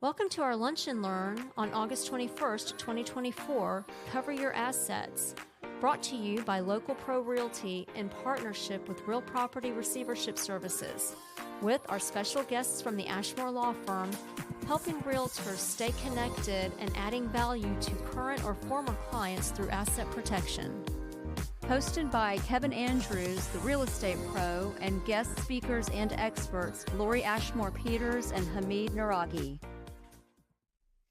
Welcome to our Lunch and Learn on August 21st, 2024, Cover Your Assets, brought to you by Local Pro Realty in partnership with Real Property Receivership Services, with our special guests from the Ashmore Law Firm, helping realtors stay connected and adding value to current or former clients through asset protection. Hosted by Kevin Andrews, the real estate pro, and guest speakers and experts, Lori Ashmore Peters and Hamid Naragi.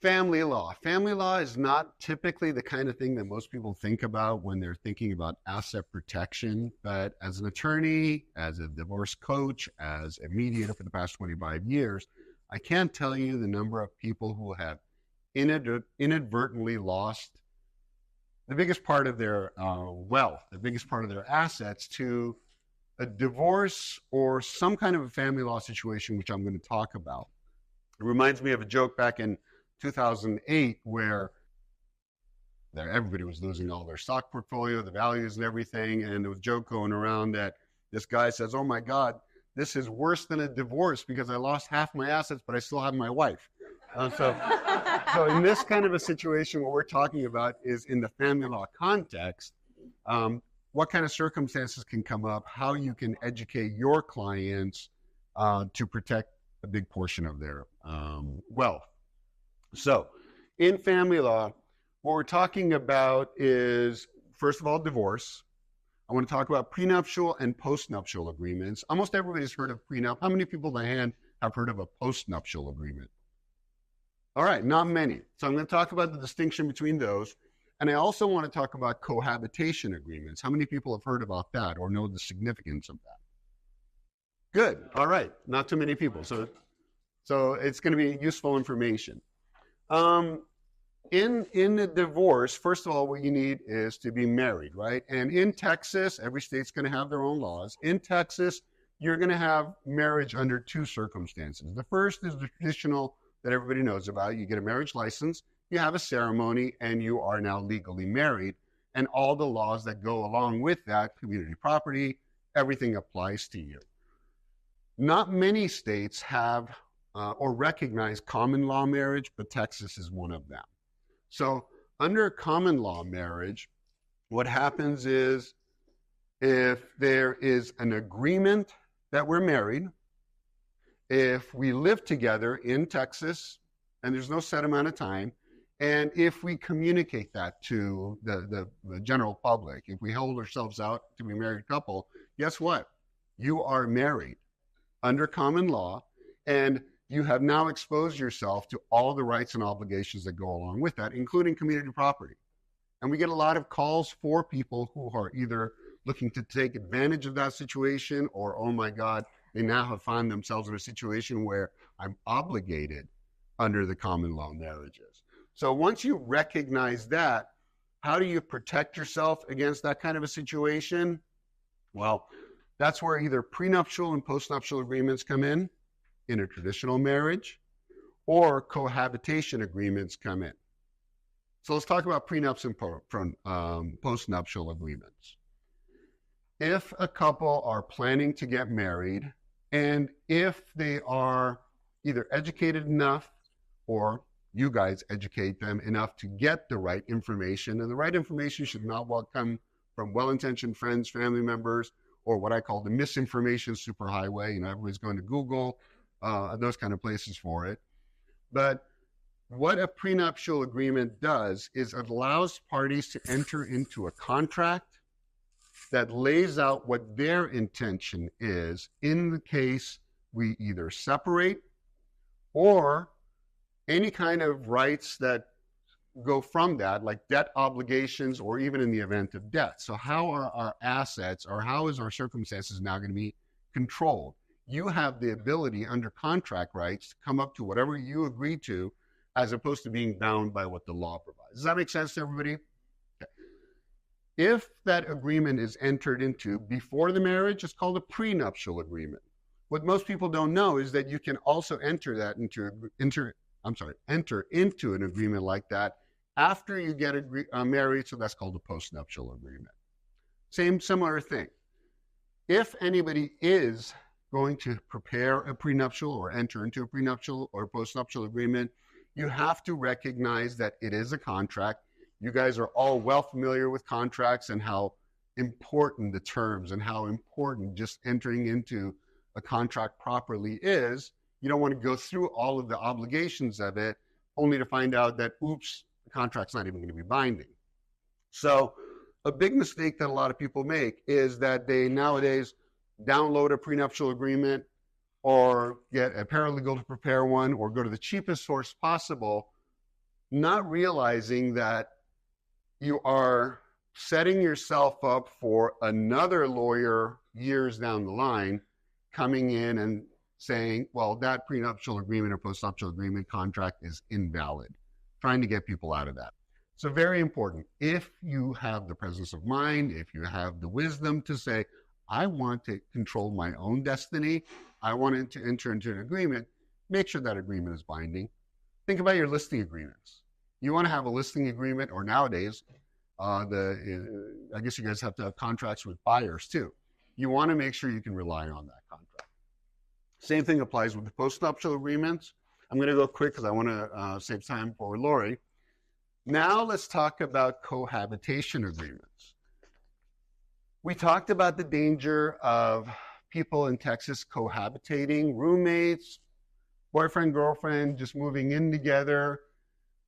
Family law. Family law is not typically the kind of thing that most people think about when they're thinking about asset protection. But as an attorney, as a divorce coach, as a mediator for the past 25 years, I can't tell you the number of people who have inadvertently lost the biggest part of their wealth, the biggest part of their assets to a divorce or some kind of a family law situation, which I'm going to talk about. It reminds me of a joke back in 2008 where everybody was losing all their stock portfolio, the values and everything. And there was a joke going around that this guy says, "Oh my God, this is worse than a divorce because I lost half my assets, but I still have my wife." So in this kind of a situation, what we're talking about is in the family law context, what kind of circumstances can come up, how you can educate your clients to protect a big portion of their wealth. So in family law, what we're talking about is, first of all, divorce. I want to talk about prenuptial and postnuptial agreements. Almost everybody's heard of prenup. How many people by hand have heard of a postnuptial agreement? All right, not many. So I'm going to talk about the distinction between those. And I also want to talk about cohabitation agreements. How many people have heard about that or know the significance of that? Good. All right. Not too many people. So it's going to be useful information. In a divorce, first of all, what you need is to be married, right? And in Texas, every state's going to have their own laws. In Texas, you're going to have marriage under two circumstances. The first is the traditional that everybody knows about. You get a marriage license, you have a ceremony, and you are now legally married. And all the laws that go along with that, community property, everything applies to you. Not many states have or recognize common law marriage, but Texas is one of them. So under common law marriage, what happens is if there is an agreement that we're married, if we live together in Texas, and there's no set amount of time, and if we communicate that to the general public, if we hold ourselves out to be a married couple, guess what? You are married under common law, and you have now exposed yourself to all the rights and obligations that go along with that, including community property. And we get a lot of calls for people who are either looking to take advantage of that situation or, oh my God, they now have found themselves in a situation where I'm obligated under the common law marriages. So once you recognize that, how do you protect yourself against that kind of a situation? Well, that's where either prenuptial and postnuptial agreements come in a traditional marriage, or cohabitation agreements come in. So let's talk about prenups and postnuptial agreements. If a couple are planning to get married, and if they are either educated enough or you guys educate them enough to get the right information, and the right information should not come from well-intentioned friends, family members, or what I call the misinformation superhighway. Everybody's going to Google, those kind of places for it. But what a prenuptial agreement does is it allows parties to enter into a contract that lays out what their intention is in the case we either separate or any kind of rights that go from that, like debt obligations or even in the event of death. So how are our assets or how is our circumstances now going to be controlled? You have the ability under contract rights to come up to whatever you agree to as opposed to being bound by what the law provides. Does that make sense to everybody? Okay. If that agreement is entered into before the marriage, it's called a prenuptial agreement. What most people don't know is that you can also enter into an agreement like that after you get married, so that's called a postnuptial agreement. Similar thing. If anybody is going to prepare a prenuptial or enter into a prenuptial or postnuptial agreement, you have to recognize that it is a contract. You guys are all well familiar with contracts and how important the terms and how important just entering into a contract properly is. You don't want to go through all of the obligations of it only to find out that, oops, the contract's not even going to be binding. So a big mistake that a lot of people make is that they nowadays download a prenuptial agreement or get a paralegal to prepare one or go to the cheapest source possible, not realizing that you are setting yourself up for another lawyer years down the line coming in and saying, well, that prenuptial agreement or postnuptial agreement contract is invalid, trying to get people out of that. So very important. If you have the presence of mind, if you have the wisdom to say, I want to control my own destiny, I want to enter into an agreement, make sure that agreement is binding. Think about your listing agreements. You want to have a listing agreement, or nowadays, I guess you guys have to have contracts with buyers too. You want to make sure you can rely on that contract. Same thing applies with the postnuptial agreements. I'm going to go quick because I want to save time for Lori. Now let's talk about cohabitation agreements. We talked about the danger of people in Texas cohabitating, roommates, boyfriend, girlfriend, just moving in together,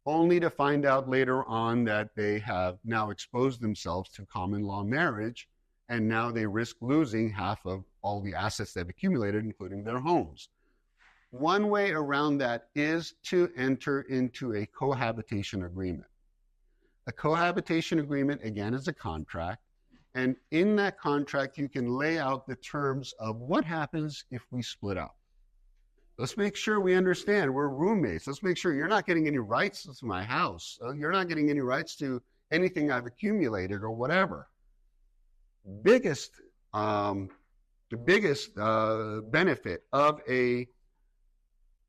only to find out later on that they have now exposed themselves to common law marriage, and now they risk losing half of all the assets they've accumulated, including their homes. One way around that is to enter into a cohabitation agreement. A cohabitation agreement, again, is a contract, and in that contract, you can lay out the terms of what happens if we split up. Let's make sure we understand we're roommates. Let's make sure you're not getting any rights to my house. You're not getting any rights to anything I've accumulated or whatever. The biggest benefit of a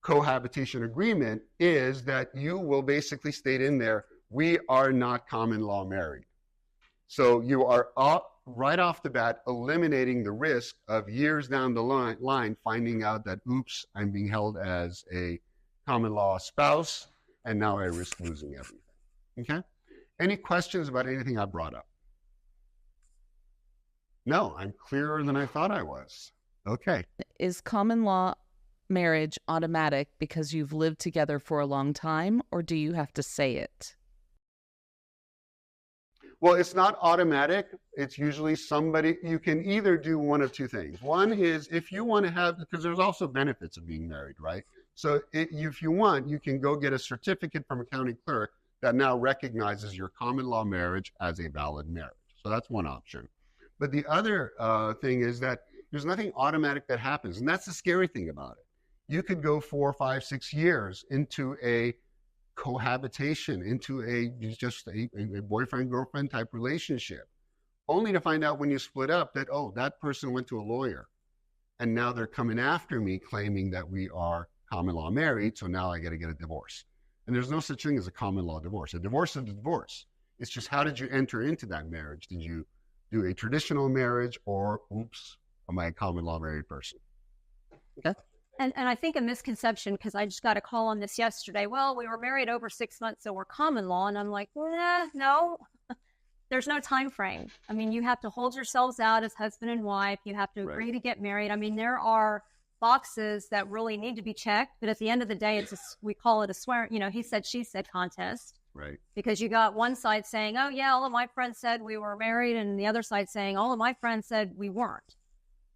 cohabitation agreement is that you will basically state in there, we are not common law married. So you are right off the bat eliminating the risk of years down the line finding out that, oops, I'm being held as a common law spouse, and now I risk losing everything. Okay? Any questions about anything I brought up? No, I'm clearer than I thought I was. Okay. Is common law marriage automatic because you've lived together for a long time, or do you have to say it? Well, it's not automatic. It's usually somebody, you can either do one of two things. One is if you want to have, because there's also benefits of being married, right? So if you want, you can go get a certificate from a county clerk that now recognizes your common law marriage as a valid marriage. So that's one option. But the other thing is that there's nothing automatic that happens. And that's the scary thing about it. You could go 4, 5, 6 years into a cohabitation, into a boyfriend-girlfriend type relationship, only to find out when you split up that, oh, that person went to a lawyer. And now they're coming after me claiming that we are common law married, so now I got to get a divorce. And there's no such thing as a common law divorce. A divorce is a divorce. It's just how did you enter into that marriage? Did you do a traditional marriage, or, oops, am I a common law married person? Okay. And I think a misconception, because I just got a call on this yesterday. Well, we were married over 6 months, so we're common law. And I'm like, no, there's no time frame. I mean, you have to hold yourselves out as husband and wife. You have to agree to get married. I mean, there are boxes that really need to be checked. But at the end of the day, we call it a swear, he said, she said contest. Right. Because you got one side saying, oh, yeah, all of my friends said we were married. And the other side saying, all of my friends said we weren't.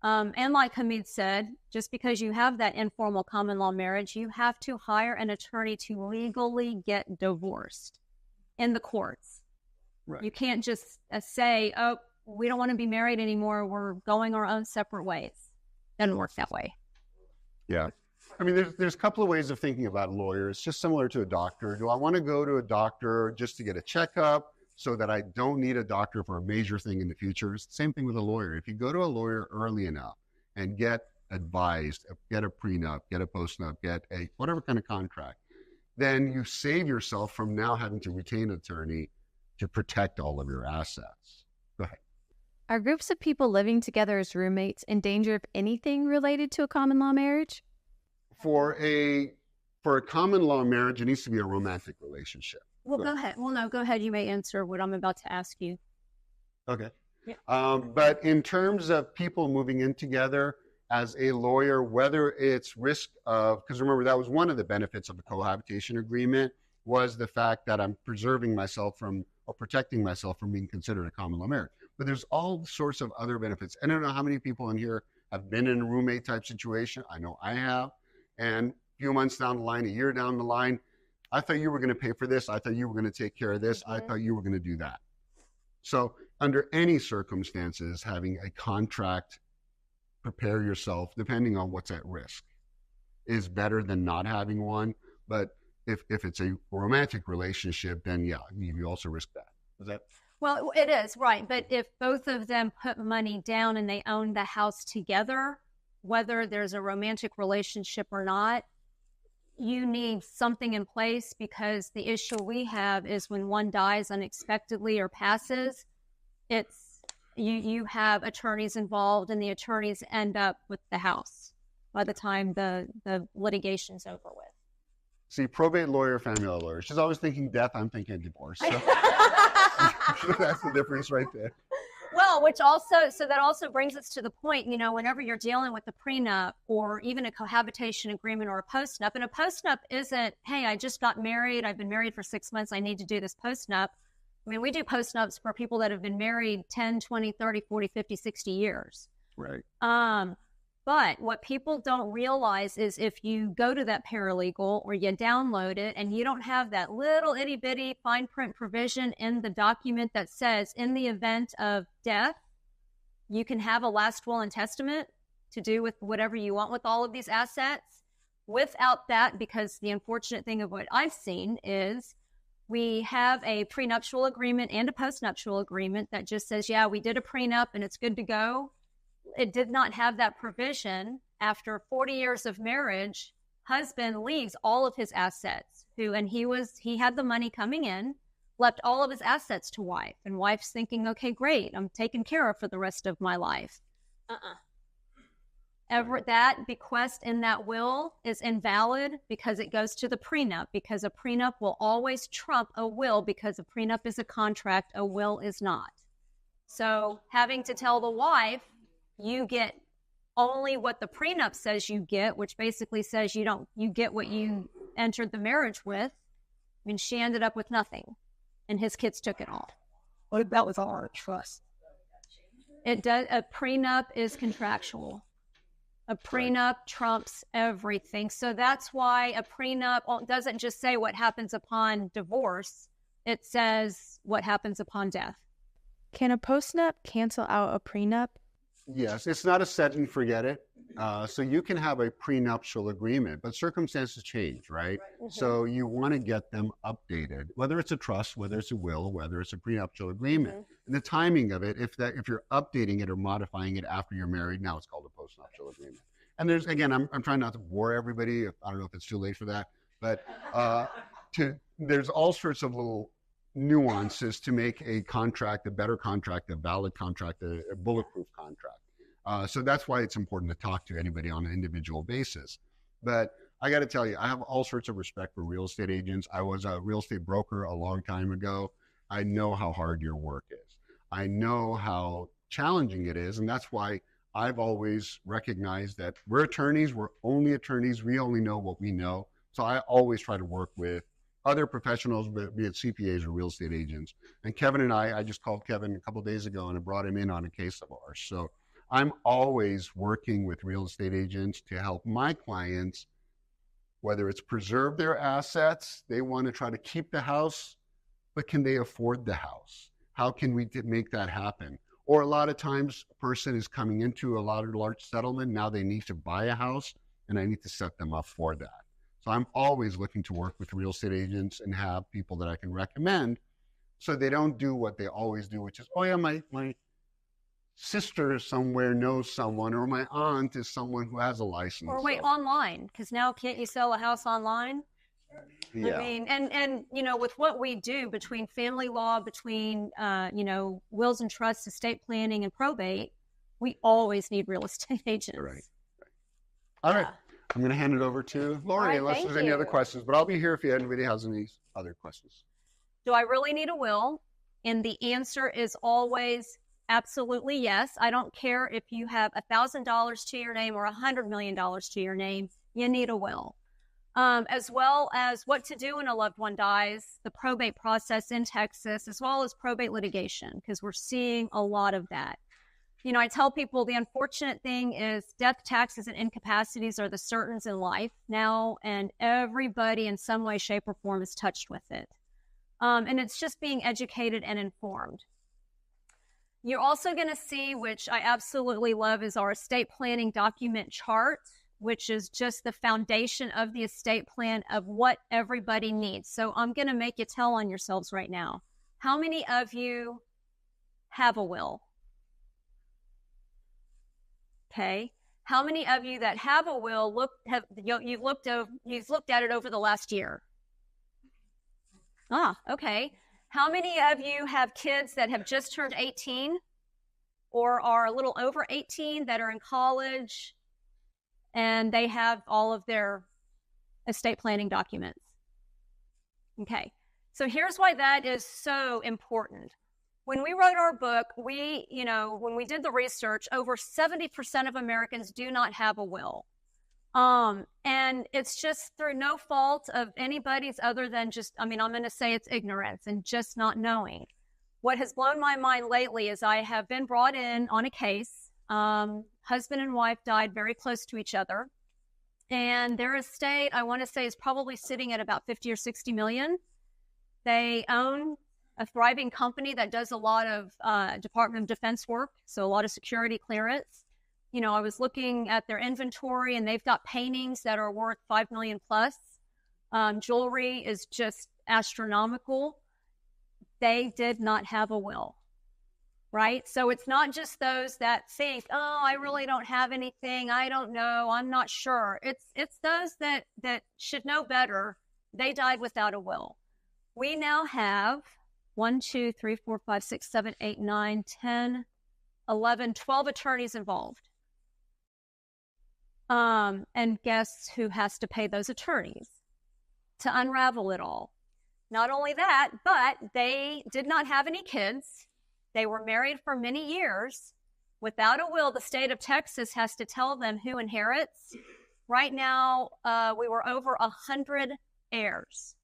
And like Hamid said, just because you have that informal common law marriage, you have to hire an attorney to legally get divorced in the courts. Right. You can't just say, oh, we don't want to be married anymore. We're going our own separate ways. Doesn't work that way. Yeah. I mean, there's a couple of ways of thinking about a lawyer. It's just similar to a doctor. Do I want to go to a doctor just to get a checkup so that I don't need a doctor for a major thing in the future? It's the same thing with a lawyer. If you go to a lawyer early enough and get advised, get a prenup, get a postnup, get a whatever kind of contract, then you save yourself from now having to retain an attorney to protect all of your assets. Go ahead. Are groups of people living together as roommates in danger of anything related to a common law marriage? For a common law marriage, it needs to be a romantic relationship. Well, go ahead. Well, no, go ahead. You may answer what I'm about to ask you. Okay. Yeah. But in terms of people moving in together, as a lawyer, whether it's risk of, because remember, that was one of the benefits of the cohabitation agreement, was the fact that I'm preserving myself from, or protecting myself from being considered a common law marriage. But there's all sorts of other benefits. I don't know how many people in here have been in a roommate type situation. I know I have. And a few months down the line, a year down the line, I thought you were going to pay for this. I thought you were going to take care of this. I thought you were going to do that. So under any circumstances, having a contract, prepare yourself, depending on what's at risk, is better than not having one. But if it's a romantic relationship, then yeah, you also risk that. Is that? Well, it is, right. But if both of them put money down and they own the house together, whether there's a romantic relationship or not, you need something in place, because the issue we have is when one dies unexpectedly or passes, it's you have attorneys involved, and the attorneys end up with the house by the time the litigation's over with. See, probate lawyer, family law lawyer. She's always thinking death. I'm thinking divorce. So. That's the difference right there. Well, that also brings us to the point, whenever you're dealing with a prenup or even a cohabitation agreement or a postnup, and a postnup isn't, hey, I just got married, I've been married for 6 months, I need to do this postnup. I mean, we do postnups for people that have been married 10, 20, 30, 40, 50, 60 years. Right. But what people don't realize is if you go to that paralegal or you download it and you don't have that little itty bitty fine print provision in the document that says in the event of death, you can have a last will and testament to do with whatever you want with all of these assets. Without that, because the unfortunate thing of what I've seen is we have a prenuptial agreement and a postnuptial agreement that just says, yeah, we did a prenup and it's good to go. It did not have that provision. After 40 years of marriage, husband leaves all of his assets, he had the money coming in, left all of his assets to wife, and wife's thinking, okay, great, I'm taken care of for the rest of my life. That bequest in that will is invalid because it goes to the prenup, because a prenup will always trump a will, because a prenup is a contract, a will is not. So having to tell the wife, you get only what the prenup says you get, which basically says you get what you entered the marriage with. I mean, she ended up with nothing, and his kids took it all. What about with our trust? It does. A prenup is contractual. A prenup trumps everything. So that's why a prenup doesn't just say what happens upon divorce. It says what happens upon death. Can a postnup cancel out a prenup? Yes, it's not a set and forget it. So you can have a prenuptial agreement, but circumstances change, right? Mm-hmm. So you want to get them updated, whether it's a trust, whether it's a will, whether it's a prenuptial agreement. Mm-hmm. And the timing of it, if you're updating it or modifying it after you're married, now it's called a postnuptial agreement. And there's, again, I'm trying not to bore everybody. I don't know if it's too late for that, but there's all sorts of little nuances to make a contract a better contract, a valid contract, a bulletproof contract. So that's why it's important to talk to anybody on an individual basis. But I got to tell you, I have all sorts of respect for real estate agents. I was a real estate broker a long time ago. I know how hard your work is. I know how challenging it is. And that's why I've always recognized that we're attorneys. We're only attorneys. We only know what we know. So I always try to work with other professionals, be it CPAs or real estate agents. And Kevin and I just called Kevin a couple of days ago and I brought him in on a case of ours. So I'm always working with real estate agents to help my clients, whether it's preserve their assets, they want to try to keep the house, but can they afford the house? How can we make that happen? Or a lot of times a person is coming into a large settlement, now they need to buy a house and I need to set them up for that. So I'm always looking to work with real estate agents and have people that I can recommend so they don't do what they always do, which is, oh yeah, my sister somewhere knows someone, or my aunt is someone who has a license. Or wait, online, because now can't you sell a house online? Yeah. I mean, and you know, with what we do between family law, between you know, wills and trusts, estate planning, and probate, we always need real estate agents. Right. All right. Yeah. I'm going to hand it over to Lori, right, unless thank there's any other you. questions. But I'll be here if anybody has any other questions. Do I really need a will? And the answer is always absolutely yes. I don't care if you have $1,000 to your name or $100 million to your name, you need a will. As well as what to do when a loved one dies, the probate process in Texas, as well as probate litigation, because we're seeing a lot of that. You know, I tell people the unfortunate thing is death, taxes, and incapacities are the certains in life now, and everybody in some way, shape, or form is touched with it. And it's just being educated and informed. You're also going to see, which I absolutely love, is our estate planning document chart, which is just the foundation of the estate plan of what everybody needs. So I'm going to make you tell on yourselves right now. How many of you have a will? Okay. How many of you that have a will you've looked at it over the last year? Ah, okay. How many of you have kids that have just turned 18 or are a little over 18 that are in college and they have all of their estate planning documents? Okay. So here's why that is so important. When we wrote our book, when we did the research, over 70% of Americans do not have a will. And it's just through no fault of anybody's other than just, I'm going to say it's ignorance and just not knowing. What has blown my mind lately is I have been brought in on a case. Husband and wife died very close to each other. And their estate, I want to say, is probably sitting at about 50 or 60 million. They own a thriving company that does a lot of Department of Defense work, so a lot of security clearance. You know, I was looking at their inventory, and they've got paintings that are worth $5 million plus. Jewelry is just astronomical. They did not have a will, right? So it's not just those that think, oh, I really don't have anything. I don't know. I'm not sure. It's those that should know better. They died without a will. We now have 1, 2, 3, 4, 5, 6, 7, 8, 9, 10, 11, 12 attorneys involved. And guess who has to pay those attorneys to unravel it all? Not only that, but they did not have any kids. They were married for many years. Without a will, the state of Texas has to tell them who inherits. Right now, we were over 100 heirs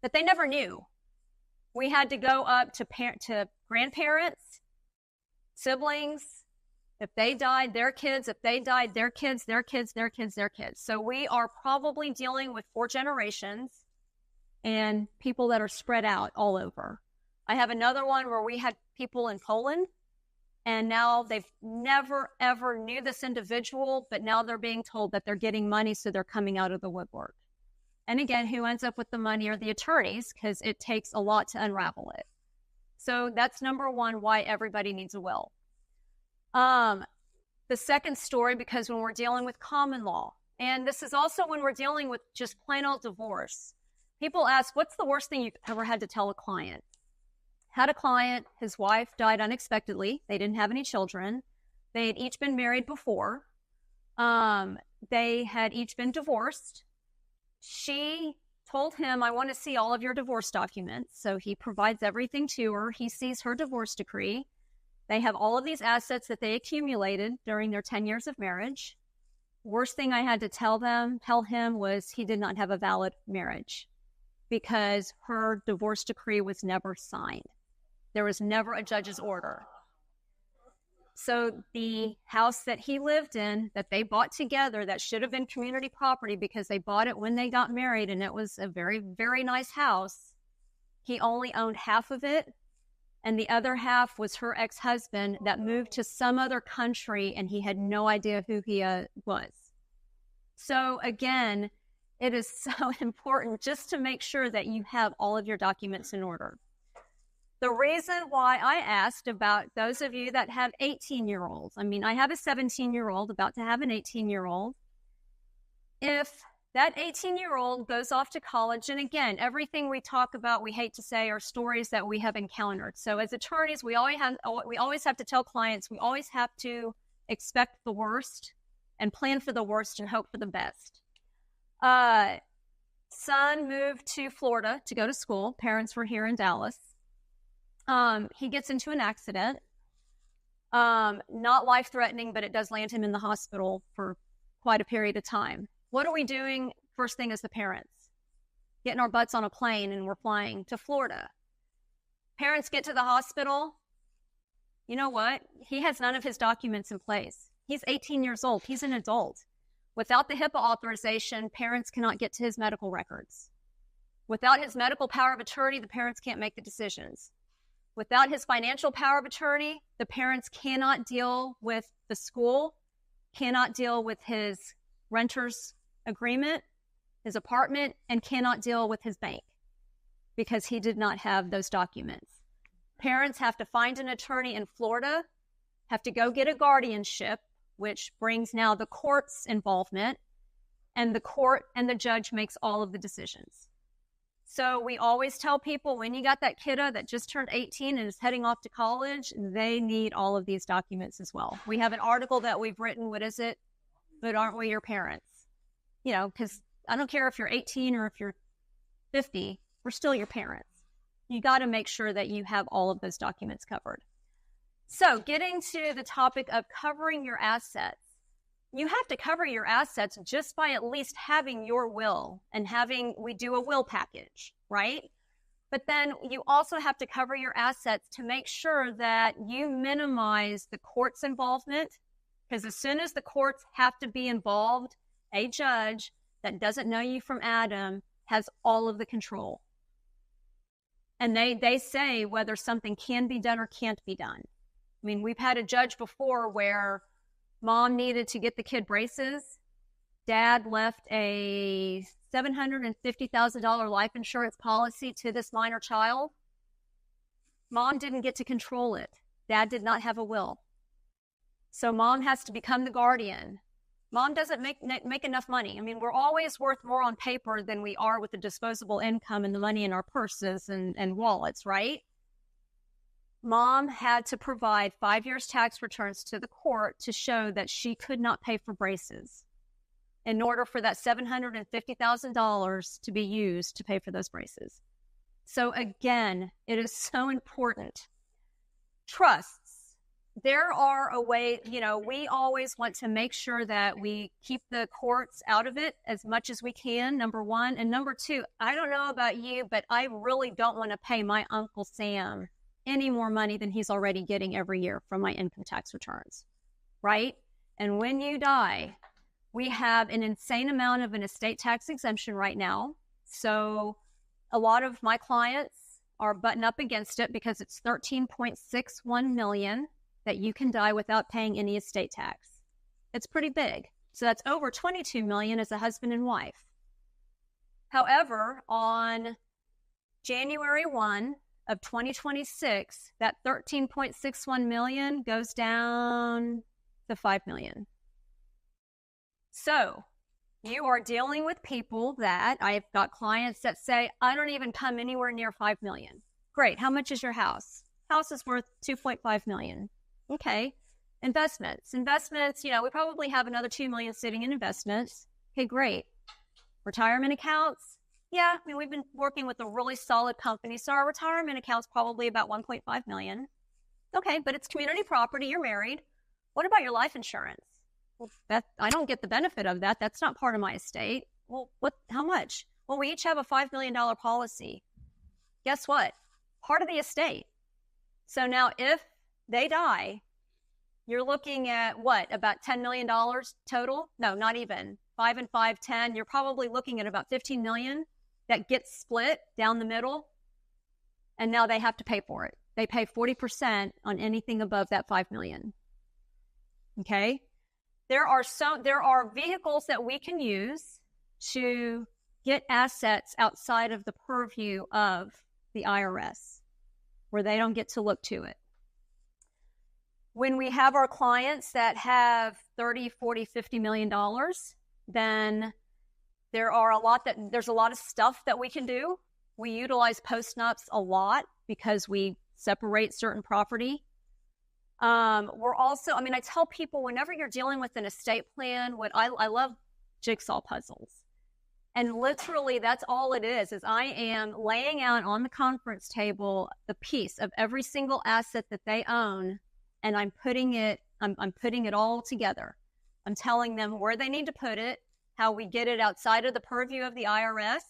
that they never knew. We had to go up to grandparents, siblings. If they died, their kids. If they died, their kids, their kids, their kids, their kids. So we are probably dealing with 4 generations and people that are spread out all over. I have another one where we had people in Poland, and now they've never, ever knew this individual, but now they're being told that they're getting money, so they're coming out of the woodwork. And again, who ends up with the money are the attorneys, because it takes a lot to unravel it. So that's number one, why everybody needs a will. The second story, because when we're dealing with common law, and this is also when we're dealing with just plain old divorce, people ask, what's the worst thing you've ever had to tell a client? Had a client, his wife died unexpectedly. They didn't have any children. They had each been married before. They had each been divorced. She told him, I want to see all of your divorce documents. So he provides everything to her. He sees her divorce decree. They have all of these assets that they accumulated during their 10 years of marriage. Worst thing I had to tell him was he did not have a valid marriage because her divorce decree was never signed. There was never a judge's order. So the house that he lived in, that they bought together, that should have been community property because they bought it when they got married, and it was a very, very nice house. He only owned half of it, and the other half was her ex-husband that moved to some other country, and he had no idea who he was. So again, it is so important just to make sure that you have all of your documents in order. The reason why I asked about those of you that have 18-year-olds, I have a 17-year-old about to have an 18-year-old. If That 18-year-old goes off to college. And again, everything we talk about, we hate to say, are stories that we have encountered. So as attorneys, we always have to tell clients, we always have to expect the worst and plan for the worst and hope for the best. Son moved to Florida to go to school. Parents were here in Dallas. He gets into an accident. Not life-threatening, but it does land him in the hospital for quite a period of time. What are we doing first thing as the parents? Getting our butts on a plane and we're flying to Florida. Parents get to the hospital. You know what? He has none of his documents in place. He's 18 years old. He's an adult. Without the HIPAA authorization, parents cannot get to his medical records. Without his medical power of attorney, the parents can't make the decisions. Without his financial power of attorney, the parents cannot deal with the school, cannot deal with his renter's agreement, his apartment, and cannot deal with his bank because he did not have those documents. Parents have to find an attorney in Florida, have to go get a guardianship, which brings now the court's involvement, and the court and the judge makes all of the decisions. So we always tell people when you got that kiddo that just turned 18 and is heading off to college, they need all of these documents as well. We have an article that we've written, what is it? But aren't we your parents? You know, because I don't care if you're 18 or if you're 50, we're still your parents. You got to make sure that you have all of those documents covered. So getting to the topic of covering your assets, you have to cover your assets just by at least having your will and we do a will package, right? But then you also have to cover your assets to make sure that you minimize the court's involvement, because as soon as the courts have to be involved, a judge that doesn't know you from Adam has all of the control. And they say whether something can be done or can't be done. I mean, we've had a judge before where mom needed to get the kid braces. Dad left a $750,000 life insurance policy to this minor child. Mom didn't get to control it. Dad did not have a will. So mom has to become the guardian. Mom doesn't make enough money. I mean, we're always worth more on paper than we are with the disposable income and the money in our purses and wallets, right? Mom had to provide 5 years tax returns to the court to show that she could not pay for braces in order for that $750,000 to be used to pay for those braces. So again, it is so important. Trusts. There are a way, we always want to make sure that we keep the courts out of it as much as we can, number one. And number two, I don't know about you, but I really don't want to pay my Uncle Sam any more money than he's already getting every year from my income tax returns, right? And when you die, we have an insane amount of an estate tax exemption right now. So a lot of my clients are butting up against it because it's $13.61 million that you can die without paying any estate tax. It's pretty big. So that's over $22 million as a husband and wife. However, on January 1 of 2026, that $13.61 million goes down to $5 million. So you are dealing with people that I've got clients that say, I don't even come anywhere near $5 million. Great. How much is your house? House is worth $2.5 million. Okay. Investments, we probably have another $2 million sitting in investments. Okay, great. Retirement accounts. Yeah, I mean, we've been working with a really solid company, so our retirement account's probably about $1.5 million. Okay, but it's community property. You're married. What about your life insurance? Well, I don't get the benefit of that. That's not part of my estate. Well, how much? Well, we each have a $5 million policy. Guess what? Part of the estate. So now if they die, you're looking at what? About $10 million total? No, not even. 5 and 5, 10. You're probably looking at about $15 million that gets split down the middle. And now they have to pay for it. They pay 40% on anything above that $5 million. Okay? There are vehicles that we can use to get assets outside of the purview of the IRS, where they don't get to look to it. When we have our clients that have $30, $40, $50 million, then There's a lot of stuff that we can do. We utilize post-nups a lot because we separate certain property. We're also, I tell people whenever you're dealing with an estate plan, I love jigsaw puzzles. And literally that's all it is I am laying out on the conference table the piece of every single asset that they own, and I'm putting it all together. I'm telling them where they need to put it, how we get it outside of the purview of the IRS.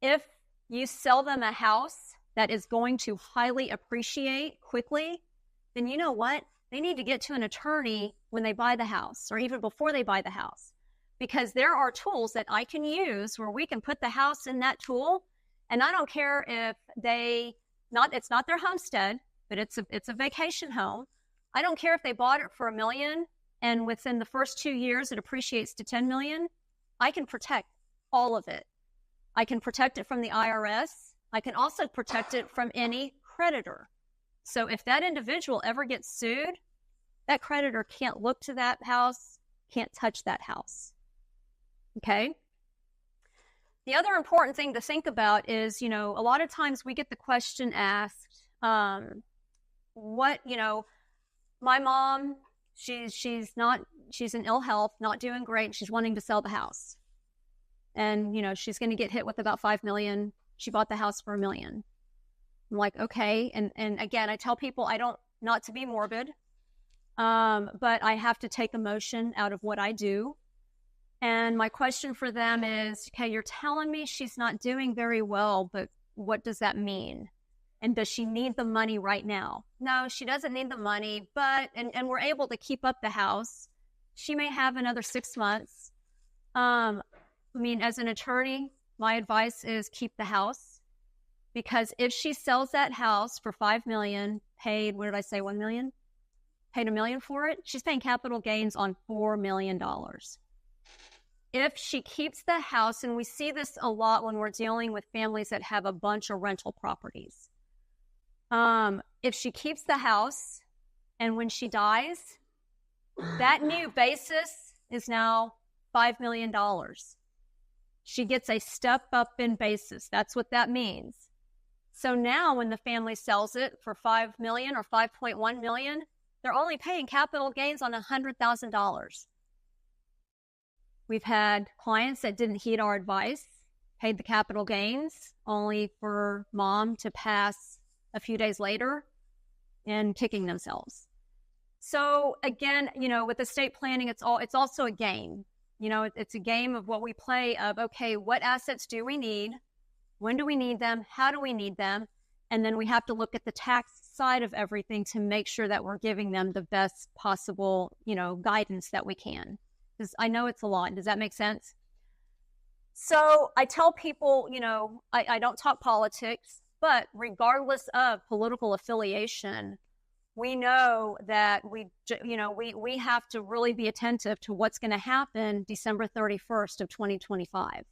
If you sell them a house that is going to highly appreciate quickly, then you know what? They need to get to an attorney when they buy the house or even before they buy the house, because there are tools that I can use where we can put the house in that tool. And I don't care if it's not their homestead, but it's a vacation home. I don't care if they bought it for $1 million and within the first 2 years it appreciates to $10 million. I can protect all of it. I can protect it from the IRS. I can also protect it from any creditor. So if that individual ever gets sued, that creditor can't look to that house, can't touch that house. Okay? The other important thing to think about is, a lot of times we get the question asked, my mom, she's in ill health, not doing great, she's wanting to sell the house. And, she's going to get hit with about $5 million. She bought the house for $1 million. I'm like, okay. And again, I tell people not to be morbid, but I have to take emotion out of what I do. And my question for them is, okay, you're telling me she's not doing very well, but what does that mean? And does she need the money right now? No, she doesn't need the money, but, and we're able to keep up the house. She may have another 6 months. As an attorney, my advice is keep the house, because if she sells that house for $5 million, paid, what did I say, $1 million? Paid $1 million for it, she's paying capital gains on $4 million. If she keeps the house, and we see this a lot when we're dealing with families that have a bunch of rental properties. If she keeps the house and when she dies, that new basis is now $5 million. She gets a step up in basis. That's what that means. So now when the family sells it for $5 million or $5.1 million, they're only paying capital gains on $100,000. We've had clients that didn't heed our advice, paid the capital gains, only for mom to pass a few days later and kicking themselves. So again, with estate planning, it's also a game. It's a game of what we play of, okay, what assets do we need? When do we need them? How do we need them? And then we have to look at the tax side of everything to make sure that we're giving them the best possible, guidance that we can. Because I know it's a lot. Does that make sense? So I tell people, I don't talk politics, but regardless of political affiliation, we know that we have to really be attentive to what's going to happen December 31st of 2025.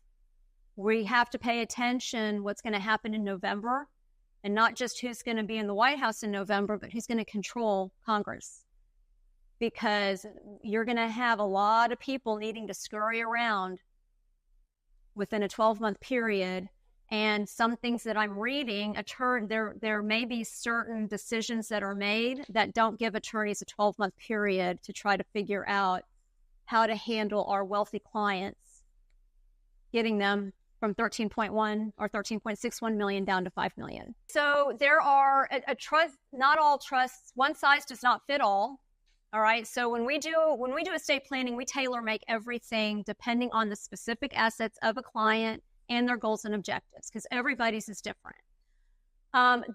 We have to pay attention what's going to happen in November, and not just who's going to be in the White House in November, but who's going to control Congress. Because you're going to have a lot of people needing to scurry around within a 12-month period. And some things that I'm reading, there may be certain decisions that are made that don't give attorneys a 12-month period to try to figure out how to handle our wealthy clients, getting them from 13.1 or 13.61 million down to 5 million. So there are a trust, not all trusts, one size does not fit all. All right. So when we do estate planning, we tailor make everything depending on the specific assets of a client and their goals and objectives, because everybody's is different.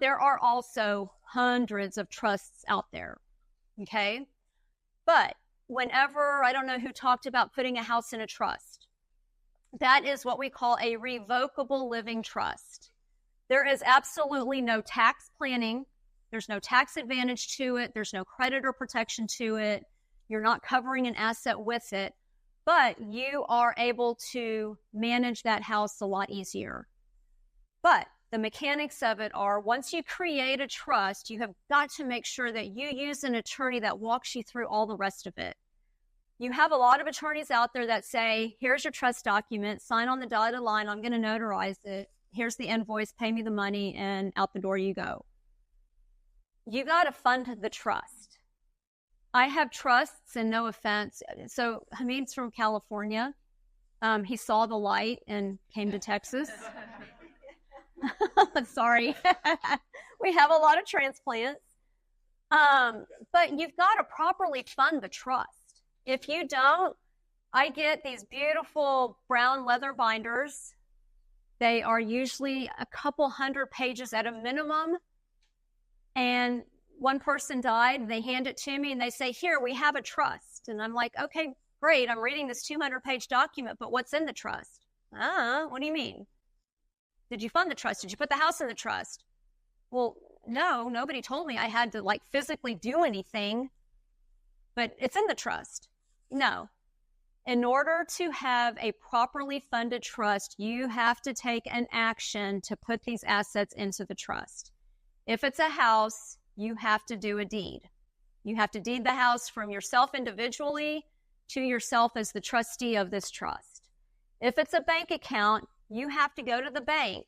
There are also hundreds of trusts out there. Okay. But whenever, I don't know who talked about putting a house in a trust, that is what we call a revocable living trust. There is absolutely no tax planning. There's no tax advantage to it. There's no creditor protection to it. You're not covering an asset with it, but you are able to manage that house a lot easier. But the mechanics of it are, once you create a trust, you have got to make sure that you use an attorney that walks you through all the rest of it. You have a lot of attorneys out there that say, here's your trust document, sign on the dotted line, I'm going to notarize it. Here's the invoice, pay me the money, and out the door you go. You got to fund the trust. I have trusts, and no offense. So Hamid's from California. He saw the light and came to Texas. Sorry. We have a lot of transplants. But you've got to properly fund the trust. If you don't, I get these beautiful brown leather binders. They are usually a couple hundred pages at a minimum. And one person died, they hand it to me and they say, here, we have a trust. And I'm like, okay, great. I'm reading this 200-page document, but what's in the trust? What do you mean? Did you fund the trust? Did you put the house in the trust? Well, no, nobody told me I had to physically do anything, but it's in the trust. No. In order to have a properly funded trust, you have to take an action to put these assets into the trust. If it's a house, you have to do a deed. You have to deed the house from yourself individually to yourself as the trustee of this trust. If it's a bank account, you have to go to the bank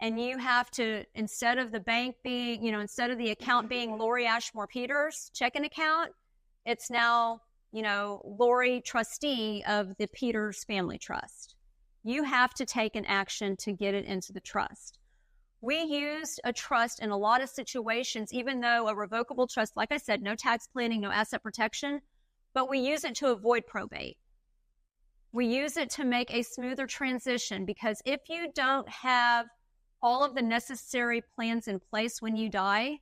and you have to, instead of the bank being, instead of the account being Lori Ashmore Peters checking account, it's now, Lori trustee of the Peters Family Trust. You have to take an action to get it into the trust. We used a trust in a lot of situations, even though a revocable trust, like I said, no tax planning, no asset protection, but we use it to avoid probate. We use it to make a smoother transition, because if you don't have all of the necessary plans in place when you die,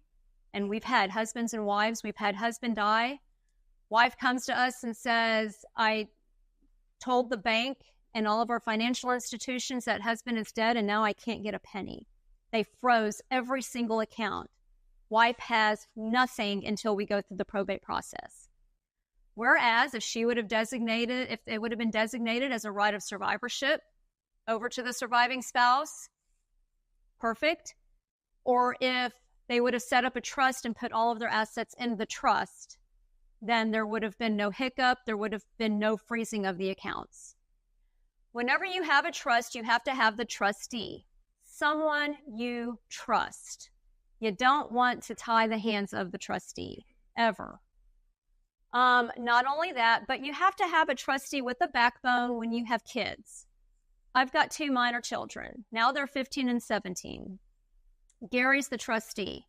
and we've had husbands and wives, we've had husband die, wife comes to us and says, I told the bank and all of our financial institutions that husband is dead and now I can't get a penny. They froze every single account. Wife has nothing until we go through the probate process. Whereas if it would have been designated as a right of survivorship over to the surviving spouse, perfect. Or if they would have set up a trust and put all of their assets in the trust, then there would have been no hiccup. There would have been no freezing of the accounts. Whenever you have a trust, you have to have the trustee, someone you trust. You don't want to tie the hands of the trustee, ever. Not only that, but you have to have a trustee with a backbone when you have kids. I've got 2 minor children. Now they're 15 and 17. Gary's the trustee.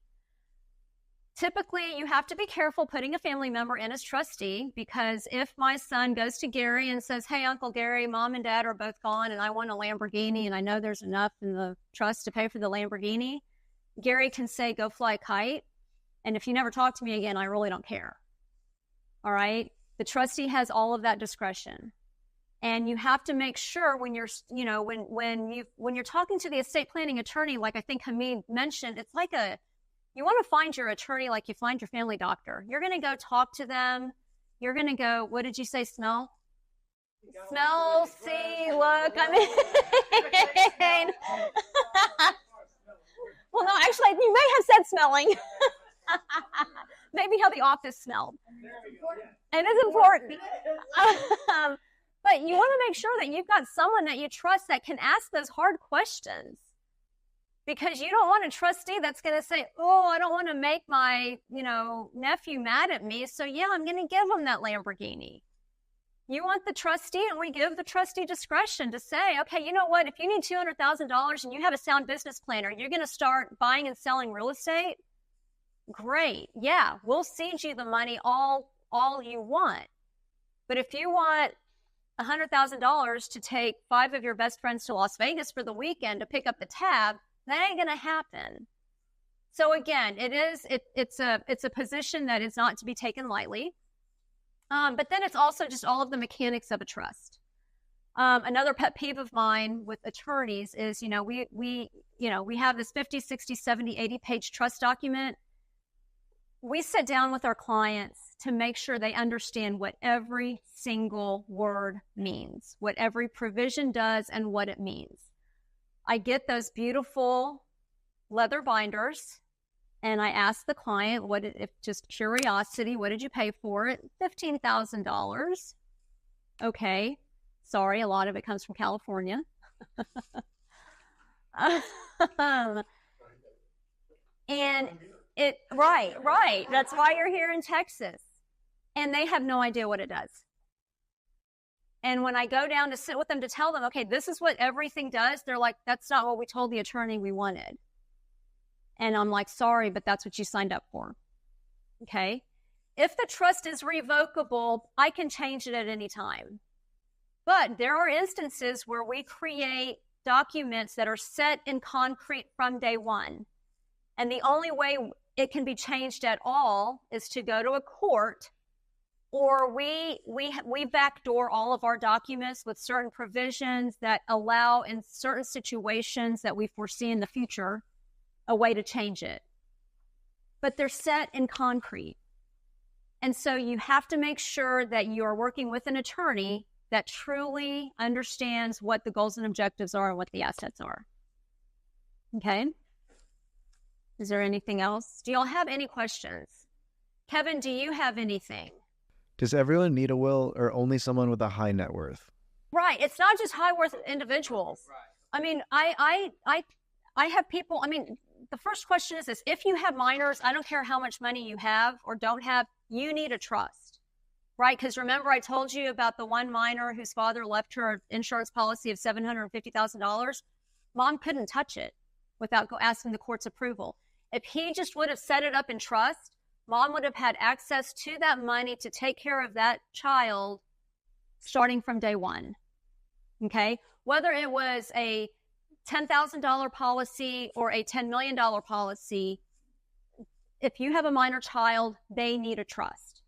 Typically, you have to be careful putting a family member in as trustee, because if my son goes to Gary and says, hey, Uncle Gary, Mom and Dad are both gone and I want a Lamborghini and I know there's enough in the trust to pay for the Lamborghini, Gary can say, go fly a kite. And if you never talk to me again, I really don't care. All right? The trustee has all of that discretion. And you have to make sure when you're, when you're talking to the estate planning attorney, like I think Hamid mentioned, it's like you want to find your attorney like you find your family doctor. You're going to go talk to them. You're going to go, what did you say, smell? Smell, see, look. I mean, well, no, actually, you may have said smelling. Maybe how the office smelled. And it's important. But you want to make sure that you've got someone that you trust that can ask those hard questions. Because you don't want a trustee that's going to say, oh, I don't want to make my, nephew mad at me. So yeah, I'm going to give him that Lamborghini. You want the trustee, and we give the trustee discretion to say, okay, you know what? If you need $200,000 and you have a sound business plan, or you're going to start buying and selling real estate, great. Yeah, we'll cede you the money all you want. But if you want $100,000 to take 5 of your best friends to Las Vegas for the weekend to pick up the tab, that ain't going to happen. So again, it's a position that is not to be taken lightly. But then it's also just all of the mechanics of a trust. Another pet peeve of mine with attorneys is, we have this 50, 60, 70, 80 page trust document. We sit down with our clients to make sure they understand what every single word means, what every provision does and what it means. I get those beautiful leather binders, And I asked the client, if just curiosity, what did you pay for it? $15,000. Okay. Sorry, a lot of it comes from California. And right. That's why you're here in Texas. And they have no idea what it does. And when I go down to sit with them to tell them, okay, this is what everything does, they're like, that's not what we told the attorney we wanted. And I'm like, sorry, but that's what you signed up for. Okay. If the trust is revocable, I can change it at any time. But there are instances where we create documents that are set in concrete from day one. And the only way it can be changed at all is to go to a court, or we backdoor all of our documents with certain provisions that allow, in certain situations that we foresee in the future, a way to change it. But they're set in concrete. And so you have to make sure that you are working with an attorney that truly understands what the goals and objectives are and what the assets are. Okay? Is there anything else? Do y'all have any questions? Kevin, do you have anything? Does everyone need a will, or only someone with a high net worth? Right. It's not just high worth individuals. I mean, I have people, the first question is this: if you have minors, I don't care how much money you have or don't have, you need a trust, right? Because remember, I told you about the one minor whose father left her an insurance policy of $750,000. Mom couldn't touch it without asking the court's approval. If he just would have set it up in trust, Mom would have had access to that money to take care of that child starting from day one. Okay? Whether it was a $10,000 policy or a $10 million policy, if you have a minor child, they need a trust.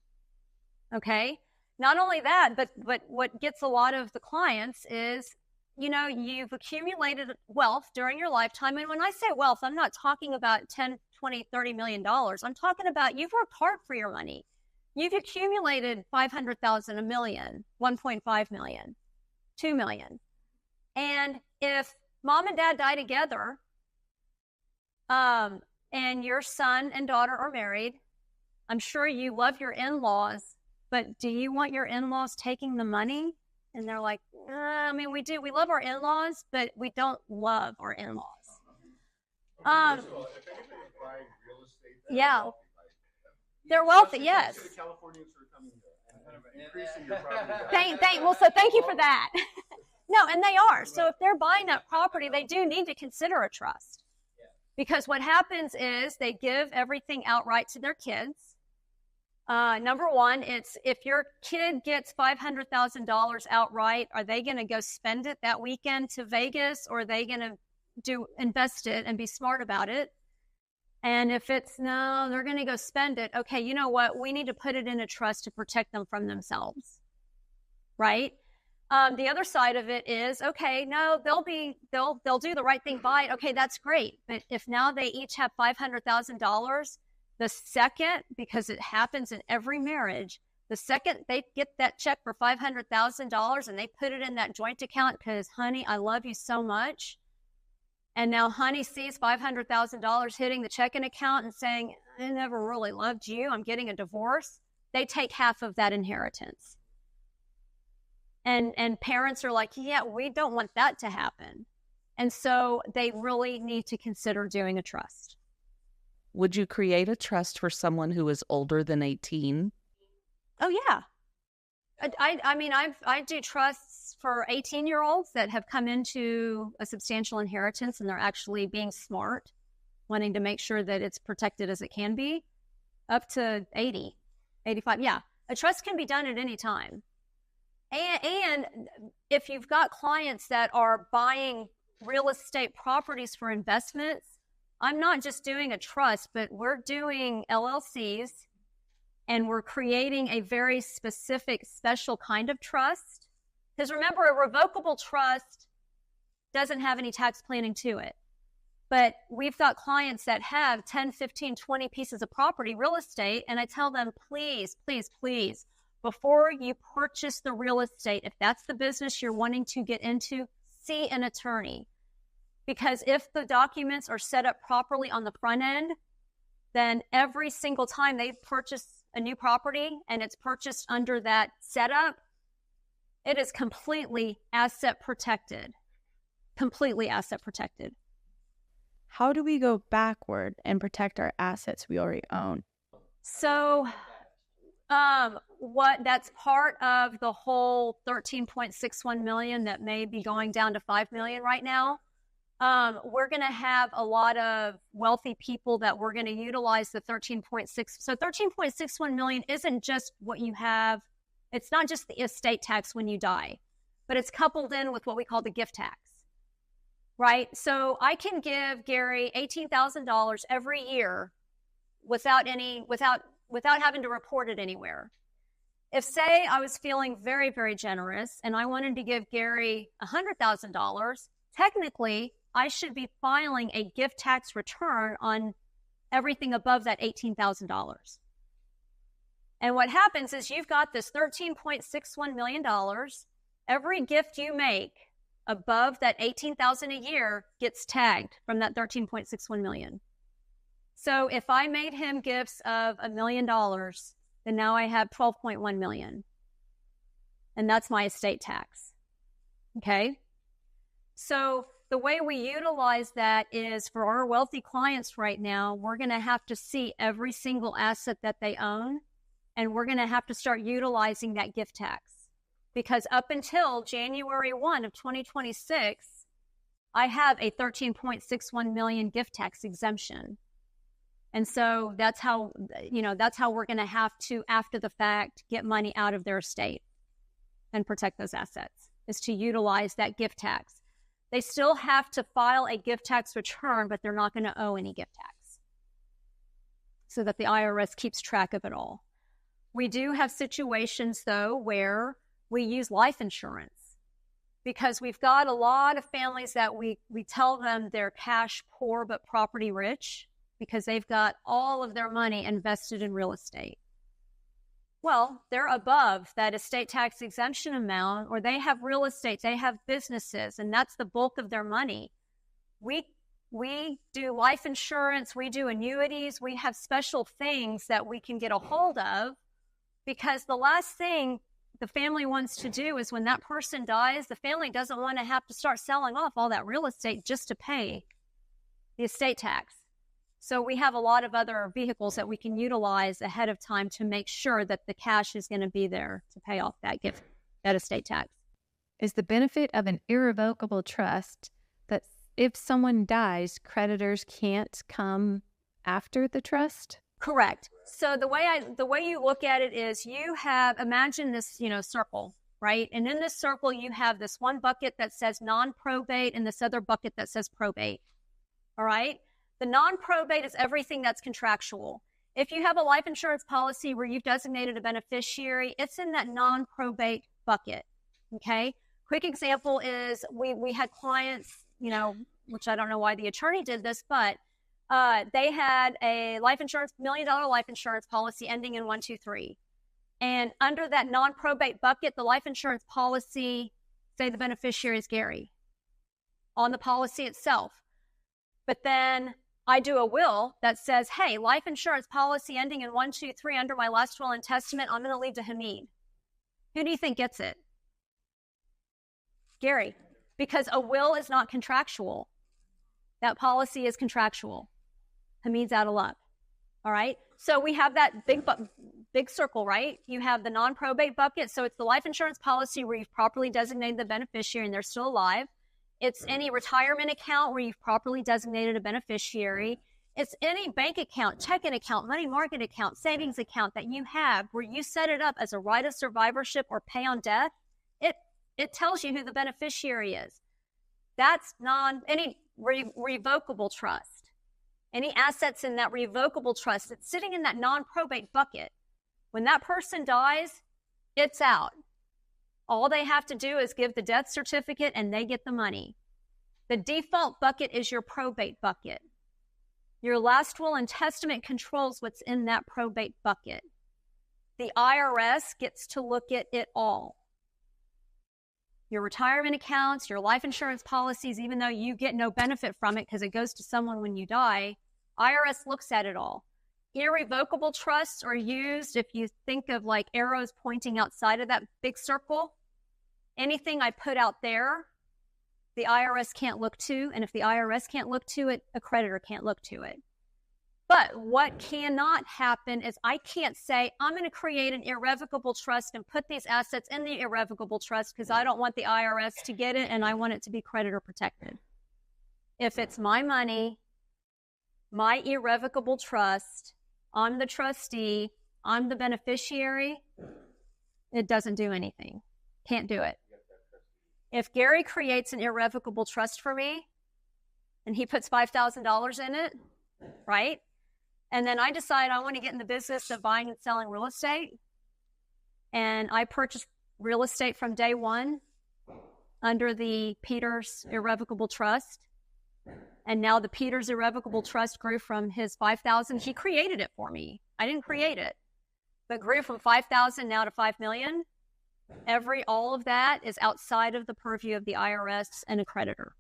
Okay? Not only that, but what gets a lot of the clients is, you've accumulated wealth during your lifetime. And when I say wealth, I'm not talking about 10, 20, $30 million. I'm talking about you've worked hard for your money. You've accumulated 500,000, a million, 1.5 million, 2 million. And if mom and dad die together, and your son and daughter are married, I'm sure you love your in-laws, but do you want your in-laws taking the money? And they're like, we do. We love our in-laws, but we don't love our in-laws. Yeah. They're wealthy, yes. Thank you for that. No, and they are. So if they're buying that property, they do need to consider a trust. Because what happens is they give everything outright to their kids. Number one, it's if your kid gets $500,000 outright, are they going to go spend it that weekend to Vegas, or are they going to invest it and be smart about it? And if it's no, they're going to go spend it. Okay, you know what? We need to put it in a trust to protect them from themselves, right? The other side of it is, okay, no, they'll do the right thing by it. Okay, that's great. But if now they each have $500,000, the second, because it happens in every marriage, the second they get that check for $500,000 and they put it in that joint account because, honey, I love you so much. And now honey sees $500,000 hitting the checking account and saying, I never really loved you. I'm getting a divorce. They take half of that inheritance. And parents are like, yeah, we don't want that to happen. And so they really need to consider doing a trust. Would you create a trust for someone who is older than 18? Oh, yeah. I do trusts for 18-year-olds that have come into a substantial inheritance and they're actually being smart, wanting to make sure that it's protected as it can be, up to 80, 85. Yeah, a trust can be done at any time. And if you've got clients that are buying real estate properties for investments, I'm not just doing a trust, but we're doing LLCs and we're creating a very specific, special kind of trust. Because remember, a revocable trust doesn't have any tax planning to it. But we've got clients that have 10, 15, 20 pieces of property, real estate, and I tell them, please, please, please, before you purchase the real estate, if that's the business you're wanting to get into, see an attorney. Because if the documents are set up properly on the front end, then every single time they purchase a new property and it's purchased under that setup, it is completely asset protected. Completely asset protected. How do we go backward and protect our assets we already own? So that's part of the whole 13.61 million that may be going down to 5 million right now. We're going to have a lot of wealthy people that we're going to utilize the 13.6. So 13.61 million isn't just what you have. It's not just the estate tax when you die, but it's coupled in with what we call the gift tax, right? So I can give Gary $18,000 every year without having to report it anywhere. If, say, I was feeling very, very generous and I wanted to give Gary $100,000, technically, I should be filing a gift tax return on everything above that $18,000. And what happens is you've got this $13.61 million. Every gift you make above that $18,000 a year gets tagged from that $13.61 million. So if I made him gifts of $1 million, then now I have $12.1 million. And that's my estate tax. Okay? So the way we utilize that is for our wealthy clients right now, we're going to have to see every single asset that they own, and we're going to have to start utilizing that gift tax. Because up until January 1 of 2026, I have a 13.61 million gift tax exemption. And so that's how we're going to have to, after the fact, get money out of their estate and protect those assets, is to utilize that gift tax. They still have to file a gift tax return, but they're not going to owe any gift tax, so that the IRS keeps track of it all. We do have situations, though, where we use life insurance, because we've got a lot of families that we tell them they're cash poor but property rich because they've got all of their money invested in real estate. Well, they're above that estate tax exemption amount, or they have real estate, they have businesses, and that's the bulk of their money. We do life insurance, we do annuities, we have special things that we can get a hold of, because the last thing the family wants to do is when that person dies, the family doesn't want to have to start selling off all that real estate just to pay the estate tax. So we have a lot of other vehicles that we can utilize ahead of time to make sure that the cash is going to be there to pay off that estate tax. Is the benefit of an irrevocable trust that if someone dies, creditors can't come after the trust? Correct. So the way you look at it is imagine this, circle, right? And in this circle, you have this one bucket that says non-probate and this other bucket that says probate. All right? The non-probate is everything that's contractual. If you have a life insurance policy where you've designated a beneficiary, it's in that non-probate bucket. Okay? Quick example is we had clients, which I don't know why the attorney did this, but they had a $1 million life insurance policy ending in 123. And under that non-probate bucket, the life insurance policy, say the beneficiary is Gary on the policy itself. But then I do a will that says, hey, life insurance policy ending in 123 under my last will and testament, I'm going to leave to Hamid. Who do you think gets it? Gary, because a will is not contractual. That policy is contractual. Hamid's out of luck. All right. So we have that big circle, right? You have the non-probate bucket. So it's the life insurance policy where you've properly designated the beneficiary and they're still alive. It's any retirement account where you've properly designated a beneficiary. It's any bank account, checking account, money market account, savings account that you have where you set it up as a right of survivorship or pay on death. It tells you who the beneficiary is. That's any revocable trust. Any assets in that revocable trust, it's sitting in that non-probate bucket. When that person dies, it's out. All they have to do is give the death certificate and they get the money. The default bucket is your probate bucket. Your last will and testament controls what's in that probate bucket. The IRS gets to look at it all. Your retirement accounts, your life insurance policies, even though you get no benefit from it because it goes to someone when you die, IRS looks at it all. Irrevocable trusts are used if you think of like arrows pointing outside of that big circle. Anything I put out there, the IRS can't look to, and if the IRS can't look to it, a creditor can't look to it. But what cannot happen is I can't say, I'm going to create an irrevocable trust and put these assets in the irrevocable trust because I don't want the IRS to get it and I want it to be creditor protected. If it's my money, my irrevocable trust, I'm the trustee, I'm the beneficiary, it doesn't do anything. Can't do it. If Gary creates an irrevocable trust for me and he puts $5,000 in it, right? And then I decide I want to get in the business of buying and selling real estate. And I purchase real estate from day one under the Peters Irrevocable Trust. And now the Peters Irrevocable Trust grew from his $5,000. He created it for me. I didn't create it, but grew from $5,000 now to $5 million. All of that is outside of the purview of the IRS and a creditor.